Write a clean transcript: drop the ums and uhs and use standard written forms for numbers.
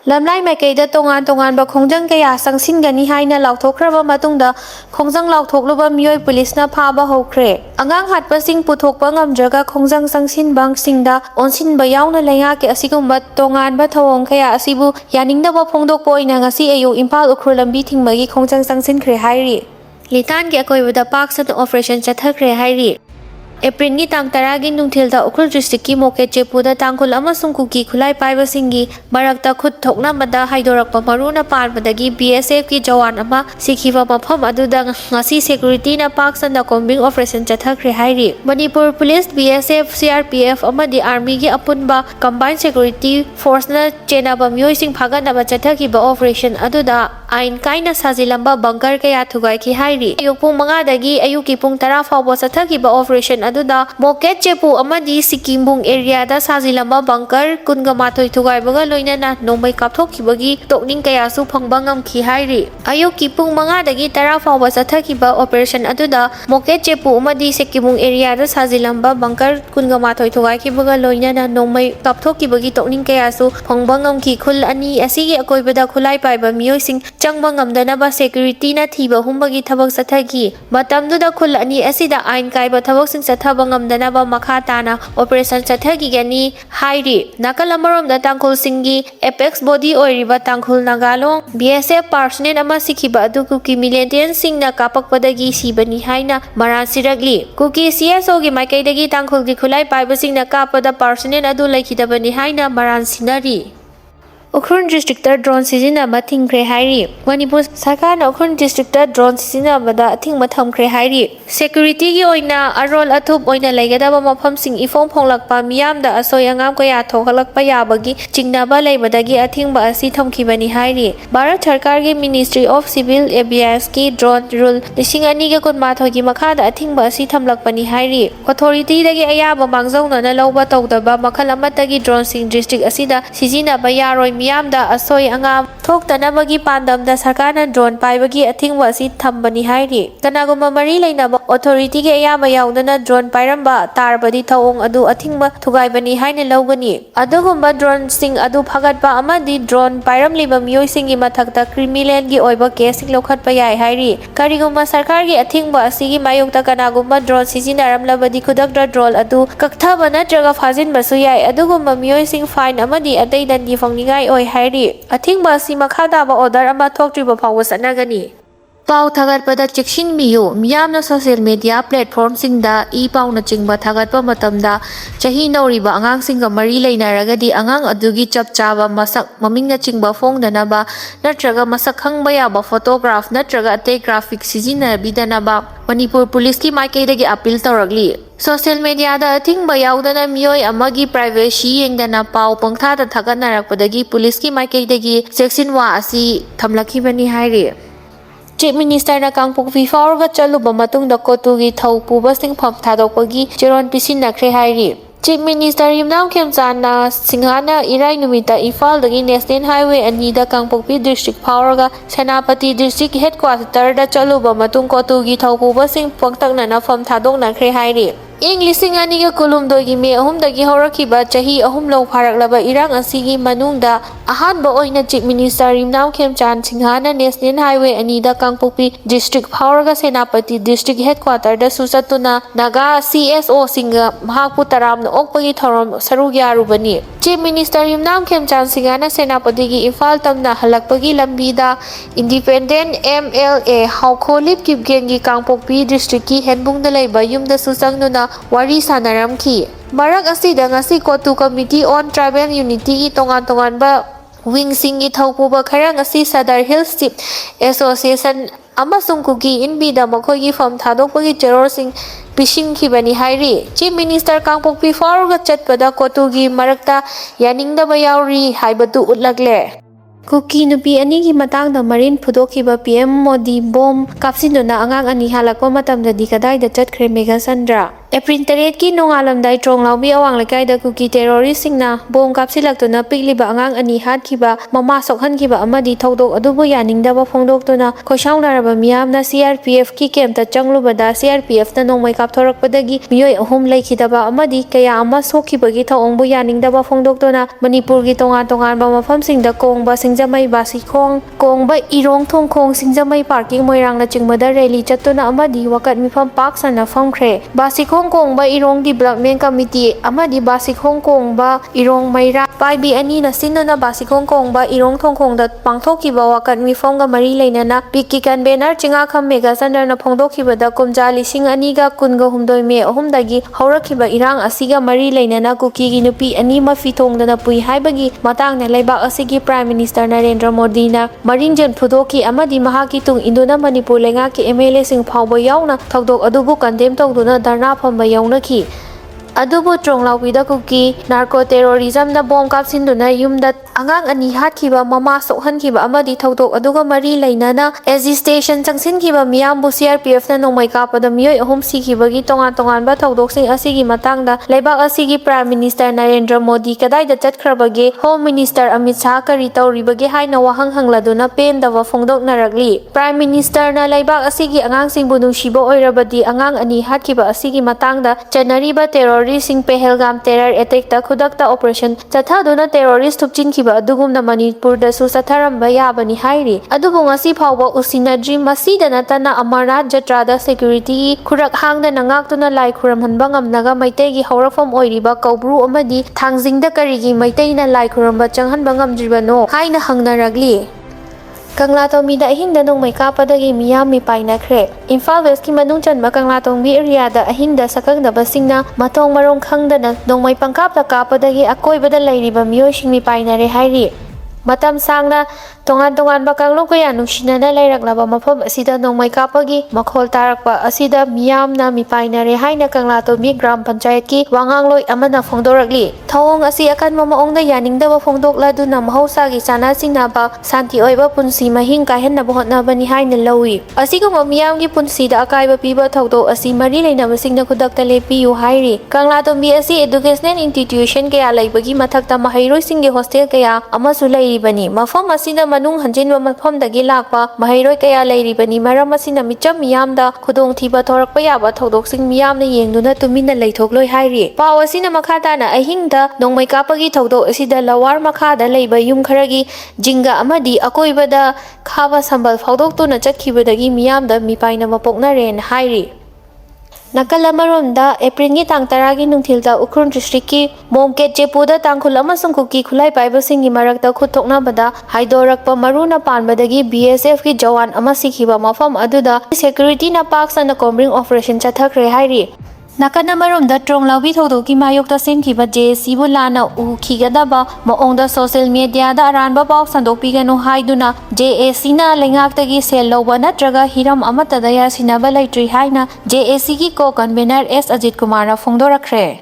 lamlai maikei tongan tongan ba khongjang kaya sangsinggani haina lauthokraba matungda khongjang lauthokluba mioi police na phaba hokre angang hatpasing puthokpa ngamdraga khongjang sangsin bangsingda onsinba yauna lenga ke asigumba tongan ba thawong kaya asibu yaningdaba phongdokpa oina ngasi ayu Imphal Ukhrul lambi thingmagi khongjang sangsin khre hairi litan ke akoibada paksa operation chathakre hairi April ni tang taragi nungthilda Ukhrul district ki moke chepuda tangkhul amasung kuki khulai paibasingi marakta khut thoknamada haidorakpa maruna parmadagi BSF ki jawan ama sikhiba mafam aduda ngasi security na paksana combing operation chathakre hairi Manipur police BSF CRPF amadi army gi apunba combined security force na chenaba myoising phaganaba chathakiba operation aduda ain kaina sajilamba bunker kaya thugai ki hairi ayupung manga dagi ayuki pung 10 fawbo chathakiba operation aduda moket chepu amadi sikimbung area da sajilamba bunker kunga mathoi thugai baga loinana nombai kapthokibagi tokning kaya su phangba ngamki hairi ayuki pung manga dagi 10 fawbo chathakiba operation aduda moket chepu amadi sikimbung area da sajilamba bunker kunga mathoi thugai ki baga loinana nombai kapthokibagi tokning kaya su phangba ngamki khul ani asigi akoibada khulai paiba miyoising changba ngamdanaba security na thiba humbagi thabak sathagi matamduda khul ani asida ain kaiba thabak sing sathaba ngamdanaba makha tana operation sathagi gani hairi nakalamorom da tangkhul singi apex body oiriba tangkhul nagalong BSF personnel ama sikhiba adu kuki militant singna kapakpadagi sibani haina maran siragli kuki CSO gi maikaidagi tangkhul gi khulai paiba singna kapada personnel adu laikhidabani haina maran sinari Ukhrul district drone sijinaba thingkhre hairi Manipur sarkar na Ukhrul district drone sijinabada athingba thamkhre hairi security gi oina arol athup oina laigadaba mafam sing ifong phonglakpa miyamda asoi angam kaya thokalakpa yabagi chingnaba leibadagi athingba asi thamkhibani hairi Bharat sarkar gi Ministry of Civil Aviation ki drone rule 2022 gi makhada athingba asi thamlakpani hairi authority dagi ayaba mangjauna na lawba tawdaba makhal amatagi drone sing district asida sijinaba yaroi miyamda asoi angam thoktanabagi pandamda sarkarna drone paibagi athingba asi thambani hairi kanaguma mari leinaba authority ge ayama yaudana drone pairamba tarbadi thawong adu athingba thugaibani haina lawgani adugumba drone sing adu phagatpa amadi drone pairam liba miyoi singi mathakta criminal gi oiba case lokhatpa yai hairi kariguma sarkar gi athingba asigi mayokta kanaguma drone sijinaram labadi khudakda drone adu kakthaba natraga fajin basu yai adugumba miyoi sing fine amadi adai dandi phangningai oi hairi athingba si makhadaba order ama thoktriba phawwa sanagani Pau thagatpada cheksinbiyu miyamna social media platform singda pau na chingba thagatpa matamda chahi nauriba angang singa mari leinaragadi angang adugi chapchaba masak mamingna chingba phongdanaba natraga masak khangba yaba photograph natraga ate graphic sijina bidanaba Manipur police ki maikaidagi appeal tawragli Social media da athingba yaudana miyoi amagi privacy yengdana pau pangthada thagatnarakpadagi police ki maikaidagi cheksinwa asi thamlakhibani hairi Chief Minister na Kangpokpi fawarga chaluba matungda kotugi thaupuba singpham thadokpagi cheron pisinnakhre hairi Chief Minister Yumnam Khemchana Singhana Irai numita Imphal dagi National Highway anida Kangpokpi district fawarga Senapati district headquarter da chaluba matung kotugi thaupuba sing pangtaknana pham thadoknakhre hairi English aniga kulumdogi me ahumdagi horakiba chahi ahum lo pharaklaba irang asigi manungda ahanba oina Chief Minister Yumnam Khemchan Singhana National Highway anida Kangpokpi district fawarga Senapati district headquarter da susatuna naga CSO singa mahakpu taramna okpagi thorom sarugyarubani Chief Minister Yumnam Khemchan Singhana Senapati gi Imphal tamna halakpagi lambida Independent MLA Haukholip Kipgengi Kangpokpi district ki henbungda leiba yumda susangnuna wari sanaramki marak asida ngasi kotu committee on tribal unity gi tongan ba wing singi thaupuba khara ngasi Sadar Hills Chief Association amasung kuki inbida makhoigi pham thadokpagi cheror sing pisingkhibani hairi Chief Minister Kangpokpi fawarga chatpada kotugi marakta yaningdaba yauri haibatu utlakle Kuki nupi anigi matangda marin phudokiba PM Modi bom kapsinduna angang ani halakpa matamdadi kadaida chapkhre Mega Sandra. April 8 ki nongalamdai Tronglaobi awang lekaida Kuki terrorist singna bom kapsilaktuna pikliba angang ani hatkiba mama sokhankiba amadi thodok adubu yaningdaba phongdoktuna khosaunaraba miyamna CRPF ki kemta changlubada CRPF na nongmai kapthorakpadagi miyoi ahum lekhidaba amadi kaya ama sokhibagi thawongbu yaningdaba phongdoktuna Manipur gi tongan-tonganba mafamsingda kongba singjamai basikhong kongba irong thongkhong singjamai parking moirangna chingmada rally chatuna amadi wakat mifam park sana famkhre basikhong kongba irong development committee amadi basikhong kongba irong maira paibi ani na sinuna basikhong kongba irong thongkhongda pangthokiba wakat mifamga mari leinana piki convener chinga kham Mega Sandra na phongdokhibada kumja lising aniga kunga humdoi me ahumdagi haurakhiba irang asiga mari leinana Kuki gi nupi ani mafi thongdana pui haibagi matangna leibak asigi Prime Minister Narendra Modi na marinjen phudoki amadi mahaki tung induna Manipur lenga ki MLA sing phawba yauna thodok adubu condemn tawduna dharna phamba yaunaki adubu Tronglaobida Kuki narco terrorism na bom kapsinduna yumda angang ani hatkiba mama sokhankiba amadi thodok aduga mari leinana SG station changsinkiba miyambu CRPF na nongmai kapada miyoi ahum sikibagi tongan-tonganba thodok sing asigi matangda leibak asigi Prime Minister Narendra Modi kadaida chapkhrabage Home Minister Amit Shah kari tawribage haina wahang hangladuna pendaba phongdoknaragli Prime Minister na leibak asigi angang singbu nungsiba oirabadi angang ani hatkiba asigi matangda chanariba terrorist sing Pahalgam terror attack ta khudakta operation chathaduna terrorist thupchinkiba adugumna Manipur da su satharamba yabani hairi adubu ngasi phawba usinadri masida natana Amarnath Jatra da security khurak hangda nangaktuna lai khuramhanba ngamnaga maitei gi hawrafam oiriba kaubru amadi thangjingda karigi maitei na lai khuramba changhanba ngamjribano haina hangnaragli Kanglatongbi da ahingda nongmai kapadagi miyam mi painakhre Imphal West ki manung chanma Kanglatongbi area da ahingda sakangdaba singna matong marong khangdana nongmai pangkapta kapadagi akoibada leiriba miyoising mi painare hairi matam sangna tongan-tonganba kanglong kaya nungsinana leiraklaba mafam asida nongmai kapagi makhol tarakpa asida miyamna mipainare haina Kanglatongbi Gram Panchayat ki wangangloi amana phongdorakli thawong asi akanma maongda yaningdaba phongdokladuna mahosagi sanasinaba santi oiba punsi mahing kaihanaba hotnabani haina lawi asiguma miyamgi punsida akaiba piba thodok asi mari leinabasingna khudakta lepiyu hairi Kanglatongbi asi educational institution kaya leibagi mathakta mahairoisinggi hostel kaya amasu leiribani mafam asina manung hanjinba mafamdagi lakpa mahairoi kaya leiribani maram asina micham miyamda khudong thiba thorakpa yaba thodoksin miyamna yengduna tuminna leithokloi hairi paw asina makhatana ahingda nongmai kapagi thodok asida lawar makhada leiba yum kharagi jinga amadi akoibada khaba sambal phawdoktuna chakhibadagi miyamda mipaina mapoknaren hairi Nakal amaromda April gi tang 10 gi nungthilda Ukhrul district ki Mongket Jepuda tangkhul amasung Kuki khulai paibasing gi marakta khutoknabada haidorakpa maruna panbadagi BSF ki jawan ama sikhiba mafam aduda security na park sana combring operation chathakre hairi Nakana maromda Tronglaobi thodoki mayokta semkiba JSC bu lana ukhigadaba maongda social media da aranba paw sandokpiganu haiduna JSC na lengaktagi sel loba natraga hiram amatada yasinaba leitri haina JSC ki co convener S Ajit Kumar na phongdorakre